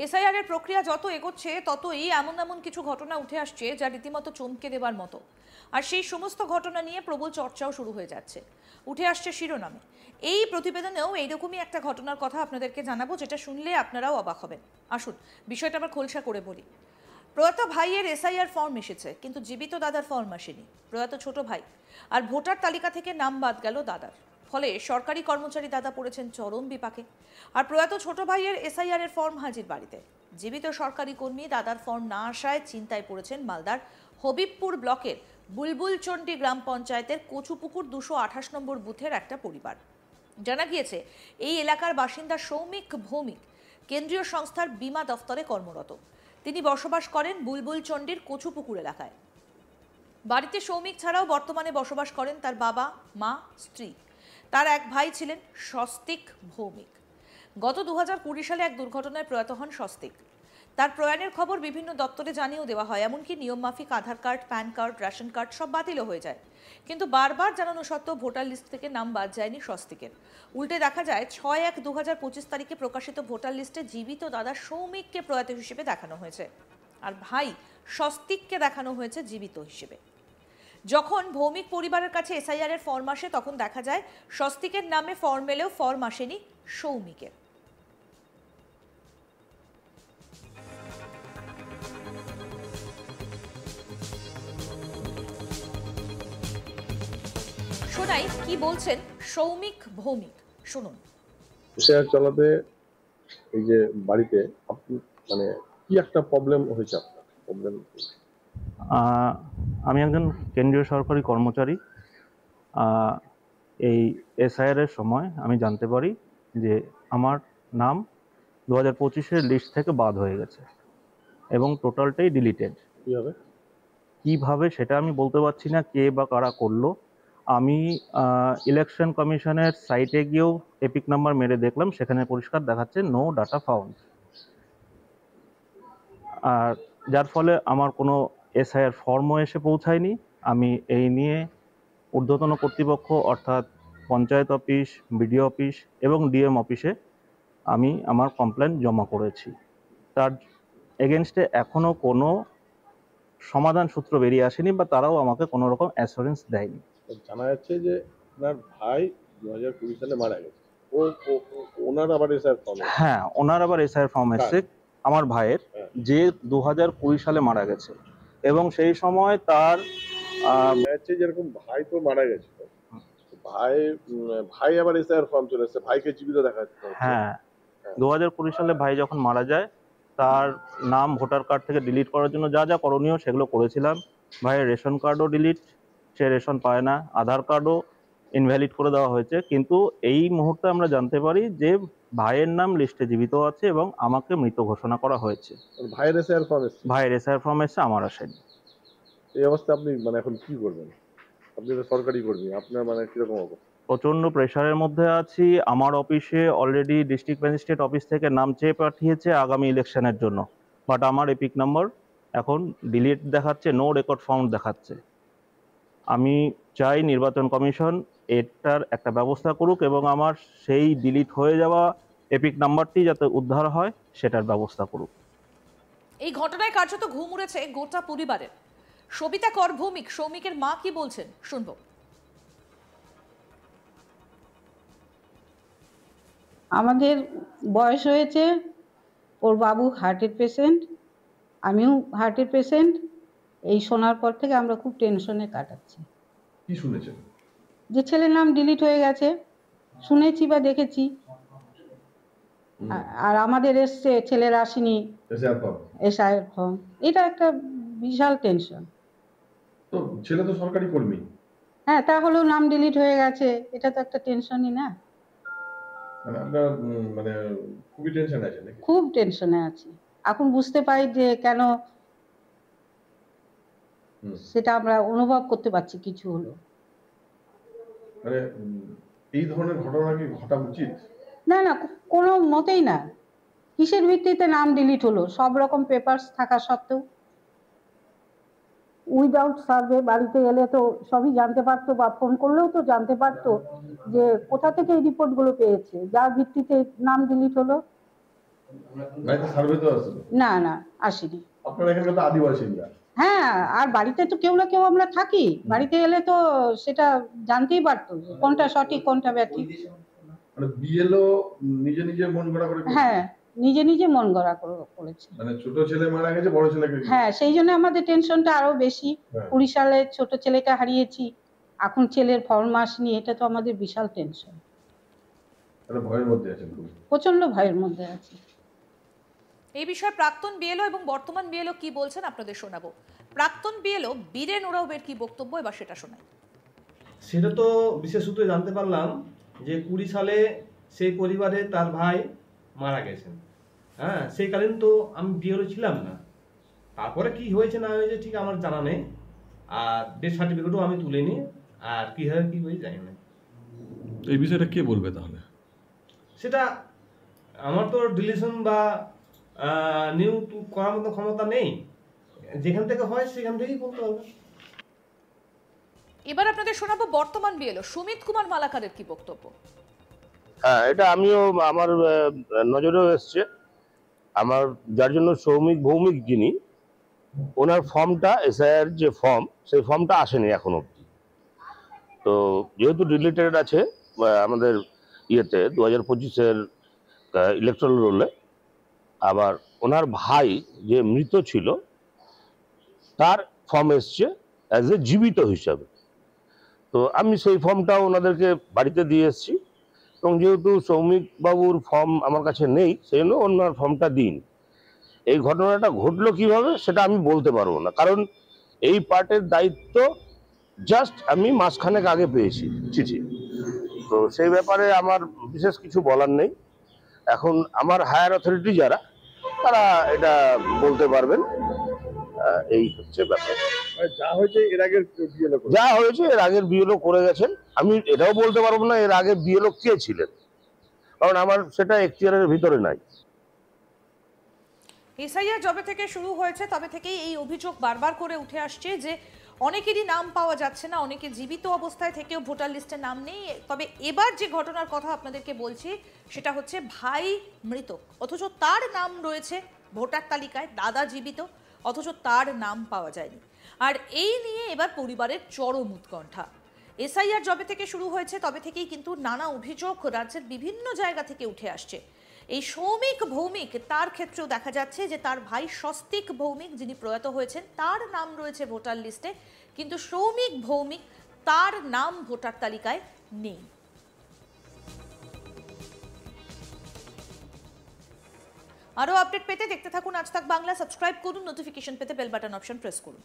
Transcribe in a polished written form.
SIR এর প্রক্রিয়া যত এগোচ্ছে ততই এমন এমন কিছু ঘটনা উঠে আসছে যা রীতিমতো চমকে দেবার মতো। আর সেই সমস্ত ঘটনা নিয়ে প্রবল চর্চাও শুরু হয়ে যাচ্ছে, উঠে আসছে শিরোনামে। এই প্রতিবেদনেও এইরকমই একটা ঘটনার কথা আপনাদেরকে জানাবো, যেটা শুনলে আপনারাও অবাক হবেন। আসুন বিষয়টা আবার খোলসা করে বলি। প্রয়াত ভাইয়ের এসআইআর ফর্ম এসেছে, কিন্তু জীবিত দাদার ফর্ম আসেনি। প্রয়াত ছোট ভাই আর ভোটার তালিকা থেকে নাম বাদ গেল দাদার। ফলে সরকারি কর্মচারী দাদা পড়েছেন চরম বিপাকে। আর প্রয়াত ছোট ভাইয়ের এসআইআর এর ফর্ম হাজির বাড়িতে। জীবিত সরকারি কর্মী দাদার ফর্ম না আসায় চিন্তায় পড়েছেন মালদার হবিবপুর ব্লকের বুলবুলচন্ডী গ্রাম পঞ্চায়েতের কচুপুকুর 228 নম্বর বুথের একটা পরিবার। জানা গিয়েছে এই এলাকার বাসিন্দা সৌমিক ভৌমিক কেন্দ্রীয় সংস্থার বীমা দফতরে কর্মরত। তিনি বসবাস করেন বুলবুলচন্ডীর কচুপুকুর এলাকায়। বাড়িতে সৌমিক ছাড়াও বর্তমানে বসবাস করেন তার বাবা, মা, স্ত্রী। তার এক ভাই ছিলেন স্বস্তিক ভৌমিক। গত 2020 সালে এক দুর্ঘটনায় প্রয়াত হন স্বস্তিক। তার প্রয়াণের খবর বিভিন্ন দপ্তরে জানিয়েও দেওয়া হয়, এমনকি নিয়মমাফিক Aadhaar card, PAN card, ration card সব বাতিলও হয়ে যায়। কিন্তু বারবার জানানো সত্ত্বেও ভোটার লিস্ট থেকে নাম বাদ যায়নি স্বস্তিকের। উল্টে দেখা যায় 6/1/2025 তারিখে প্রকাশিত ভোটার লিস্টে জীবিত দাদা সৌমিককে প্রয়াত হিসেবে দেখানো হয়েছে, আর ভাই স্বস্তিককে দেখানো হয়েছে জীবিত হিসেবে। যখন ভৌমিক পরিবারের কাছে এসআইআর এর ফর্ম আসে, তখন দেখা যায় স্বস্তিকের নামে ফর্ম এলেও ফর্ম আসেনি সৌমিকের। শোনাই কি বলছেন সৌমিক ভৌমিক, শুনুন। এসআইআর চালাতে এই যে বাড়িতে আপনি মানে কি একটা প্রবলেম হয়েছে আপনার? প্রবলেম আমি একজন কেন্দ্রীয় সরকারি কর্মচারী। এই এসআইআর এর সময় আমি জানতে পারি যে আমার নাম 2025-এর লিস্ট থেকে বাদ হয়ে গেছে এবং টোটালটাই ডিলিটেড। কিভাবে সেটা আমি বলতে পারছি না, কে বা কারা করলো। আমি ইলেকশন কমিশনের সাইটে গিয়েও এপিক নাম্বার মেরে দেখলাম, সেখানে পরিষ্কার দেখাচ্ছে নো ডাটা ফাউন্ড। আর যার ফলে আমার কোনো এসআইআর ফর্মও এসে পৌঁছায়নি। আমি এই নিয়ে ঊর্ধ্বতন কর্তৃপক্ষ অর্থাৎ পঞ্চায়েত অফিস, বিডিও অফিস এবং ডিএম অফিসে আমি আমার কমপ্লেন জমা করেছি। তার এগেনস্টে এখনও কোনো সমাধান সূত্র বেরিয়ে আসেনি বা তারাও আমাকে কোনো রকম অ্যাসুরেন্স দেয়নি। জানা যাচ্ছে যে আপনার ভাই 2020 সালে মারা গেছে। ওনার আবার এসআইআর ফর্ম? হ্যাঁ, ওনার আবার এসআইআর ফর্ম এসছে আমার ভাইয়ের, যে 2020 সালে মারা গেছে। এবং সেই সময় তার যেরকম ভাই তো মারা গেছে, ভাই আবার এসআইআর ফর্ম চলে এসেছে, ভাইকে জীবিত দেখা যাচ্ছে। হ্যাঁ, 2020 সালে ভাই যখন মারা যায়, তার নাম ভোটার কার্ড থেকে ডিলিট করার জন্য যা যা করণীয় সেগুলো করেছিলাম। ভাইয়ের রেশন কার্ডও ডিলিট, সে রেশন পায় না। আধার কার্ডও ইনভ্যালিড করে দেওয়া হয়েছে। কিন্তু এই মুহূর্তে আমরা জানতে পারি যে ভাইয়ের নাম লিস্টে জীবিত আছে এবং আমাকে মৃত ঘোষণা করা হয়েছে। ভাইয়ের এসআইআর ফর্ম এসেছে? ভাইয়ের এসআইআর ফর্ম এসেছে, আমার আসেনি। এই অবস্থা আপনি মানে এখন কি করবেন? আপনি তো সরকারি কর্মী, আপনার মানে কিরকম অবস্থা? প্রচন্ড প্রেশারের মধ্যে আছি। আমার অফিসে অলরেডি ডিস্ট্রিক্ট ম্যাজিস্ট্রেট অফিস থেকে নাম চেয়ে পাঠিয়েছে আগামী ইলেকশনের জন্য, বাট আমার এপিক নাম্বার এখন ডিলিট দেখাচ্ছে, নো রেকর্ড ফাউন্ড দেখাচ্ছে। আমি চাই নির্বাচন কমিশন এটার একটা ব্যবস্থা করুক এবং আমার সেই ডিলিট হয়ে যাওয়া এপিক নাম্বারটি যাতে উদ্ধার হয় সেটার ব্যবস্থা করুক। এই ঘটনায় কার্যত ঘুম উড়েছে গোটা পরিবারের। সবিতা কর ভৌমিক, সৌমিকের মা কি বলছেন শুনবো। আমাদের বয়স হয়েছে, ওর বাবু হার্টের পেশেন্ট, আমিও হার্টের পেশেন্ট। এই শোনার পর থেকে আমরা খুব টেনশনে কাটাচ্ছি। কি শুনেছেন? যে ছেলের নাম ডিলিট হয়ে গেছে শুনেছি বা দেখেছি, আর আমাদের এসছে, ছেলের আসেনি এসআইআর ফর্ম। এটা একটা বিশাল টেনশন। তো ছেলে তো সরকারি কর্মী। হ্যাঁ, তাহলেও নাম ডিলিট হয়ে গেছে, এটা তো একটা টেনশনই না। আমরা মানে খুবই টেনশনে আছি নাকি? খুব টেনশনে আছি। এখন বুঝতে পারি যে কেন, সেটা আমরা অনুভব করতে পারছি কিছু হলো। মানে এই ধরনের ঘটনা কি ঘটা উচিত? না না, কোনো মতেই না। কিসের ভিত্তিতে নাম ডিলিট হলো? সব রকম পেপারস থাকা সত্ত্বেও উইদাউট সার্ভে বাড়িতে এলে তো সবই জানতে পারতো, বা ফোন করলেও তো জানতে পারতো যে কোথা থেকে এই রিপোর্টগুলো পেয়েছে, যার ভিত্তিতে নাম ডিলিট হলো। বাড়িতে সার্ভে তো আসছিল, না না আসেনি। আপনারা এখানে তো আদিবাসীরা, হ্যাঁ, আর বাড়িতে তো কেউ না কেউ আমরা থাকি, বাড়িতে এলে তো সেটা জানতেই পারতো যে কোনটা সঠিক কোনটা ব্যাঠিক। মানে বিএলও নিজে নিজে মন গড়া করে করেছে? হ্যাঁ, নিজে নিজে মন গড়া করেছে। মানে ছোট ছেলে মারা গেছে, বড় ছেলেকে হ্যাঁ, সেই জন্য আমাদের টেনশনটা আরো বেশি। হ্যাঁ। 20 সালে ছোট ছেলেকে হারিয়েছি, এখন ছেলের ফর্ম আসেনি, এটা তো আমাদের বিশাল টেনশন। মানে ভয়ের মধ্যে আছেন খুব। প্রচন্ড ভয়ের মধ্যে আছি। এই বিষয়ে প্রাক্তন বিএলও এবং বর্তমান বিএলও কি বলছেন আপনাদের শোনাবো। প্রাক্তন বিএলও বীরেন ওরাওয়ের কি বক্তব্য, এবার সেটা শোনাই। সেটা তো বিশেষ সূত্রে জানতে পারলাম যে 20 সালে সেই পরিবারে তার ভাই মারা গেছেন। হ্যাঁ, সেইকালীন তো আমি বিয়েরও ছিলাম না। তারপরে কি হয়েছে না হয়েছে ঠিক আমার জানা নেই, আর ডেথ সার্টিফিকেটও আমি তুলিনি, আর কীভাবে কী হয়েছে জানি না। এই বিষয়টা কে বলবে তাহলে? সেটা আমার তো ডিলিশন বা নিউ করার মতো ক্ষমতা নেই, যেখান থেকে হয় সেখান থেকেই বলতে হবে। এবার আপনাদের শোনাবো বর্তমান বিএলও সুমিত কুমার মালাকারের কি বক্তব্য। হ্যাঁ, এটা আমিও আমার নজরেও এসছে। আমার যার জন্য ভৌমিক যিনি, ওনার ফর্মটা এসআইআর যে ফর্ম, সেই ফর্মটা আসেনি এখনো অব্দি। তো যেহেতু রিলেটেড আছে আমাদের ইয়েতে 2025-এর ইলেকট্রাল রোলে, আবার ওনার ভাই যে মৃত ছিল তার ফর্ম এসছে অ্যাজ এ জীবিত হিসাবে। তো আমি সেই ফর্মটাও ওনাদেরকে বাড়িতে দিয়ে এসেছি, এবং যেহেতু সৌমিক বাবুর ফর্ম আমার কাছে নেই, সেই জন্য ওনার ফর্মটা দিন। এই ঘটনাটা ঘটলো কিভাবে সেটা আমি বলতে পারবো না, কারণ এই পার্টের দায়িত্ব জাস্ট আমি মাসখানেক আগে পেয়েছি চিঠি। তো সেই ব্যাপারে আমার বিশেষ কিছু বলার নেই। এখন আমার হায়ার অথরিটি যারা, তারা এটা বলতে পারবেন। এই হচ্ছে ব্যাপার। মানে যা হয়েছে এর আগের বিএলও যা হয়েছে এর আগের বিএলও করে গেছেন। আমি এটাও বলতে পারবো না এর আগের বিএলও কে ছিলেন, কারণ আমার সেটা এখতিয়ারের ভিতরে নাই। এসআইআর যবে থেকে শুরু হয়েছে তবে থেকেই এই অভিযোগ বারবার করে উঠে আসছে যে অনেকেরই নাম পাওয়া যাচ্ছে না, অনেকে জীবিত অবস্থায় থেকেও ভোটার লিস্টে নাম নেই। তবে এবার যে ঘটনার কথা আপনাদেরকে বলছি সেটা হচ্ছে ভাই মৃত, অথচ তার নাম রয়েছে ভোটার তালিকায়, দাদা জীবিত, অথচ তার নাম পাওয়া যায়নি। আর এই নিয়ে এবার পরিবারের চরম উৎকণ্ঠা। এসআইআর যবে থেকে শুরু হয়েছে তবে থেকেই কিন্তু নানা অভিযোগ রাজ্যের বিভিন্ন জায়গা থেকে উঠে আসছে। এই সৌমিক ভৌমিক, তার ক্ষেত্রেও দেখা যাচ্ছে যে তার ভাই স্বস্তিক ভৌমিক যিনি প্রয়াত হয়েছেন তার নাম রয়েছে ভোটার লিস্টে, কিন্তু সৌমিক ভৌমিক তার নাম ভোটার তালিকায় নেই। আরও আপডেট পেতে দেখতে থাকুন আজ তাক বাংলা, সাবস্ক্রাইব করুন, নোটিফিকেশন পেতে বেল বাটন অপশন প্রেস করুন।